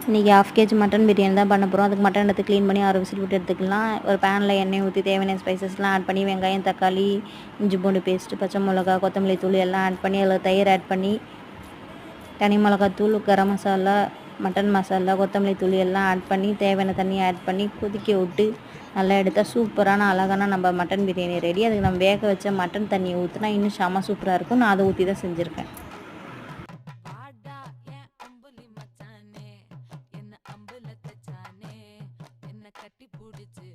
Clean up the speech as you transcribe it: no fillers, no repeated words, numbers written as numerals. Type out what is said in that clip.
இன்றைக்கி 1/2 KG mutton biryani தான் பண்ண போகிறோம். அதுக்கு மட்டன் எடுத்து க்ளீன் பண்ணி 6 விசில் விட்டு எடுத்துக்கலாம். ஒரு பேனில் எண்ணெய் ஊற்றி தேவையான ஸ்பைசஸ்லாம் ஆட் பண்ணி வெங்காயம், தக்காளி, இஞ்சி பூண்டு பேஸ்ட்டு, பச்சை மிளகா, கொத்தமல்லி தூள் எல்லாம் ஆட் பண்ணி அதில் தயிர் ஆட் பண்ணி தனி மிளகாத்தூள், கரம் மசாலா, மட்டன் மசாலா, கொத்தமல்லி தூள் எல்லாம் ஆட் பண்ணி தேவையான தண்ணியை ஆட் பண்ணி கொதிக்க விட்டு நல்லா எடுத்தால் சூப்பரான அழகான நம்ம மட்டன் பிரியாணி ரெடி. அதுக்கு நம்ம வேக வச்ச மட்டன் தண்ணியை ஊற்றினா இன்னும் செம சூப்பராக இருக்கும். நான் அதை ஊற்றி தான் செஞ்சுருக்கேன். என்ன அம்புல தச்சானே என்ன கட்டி பிடிச்சு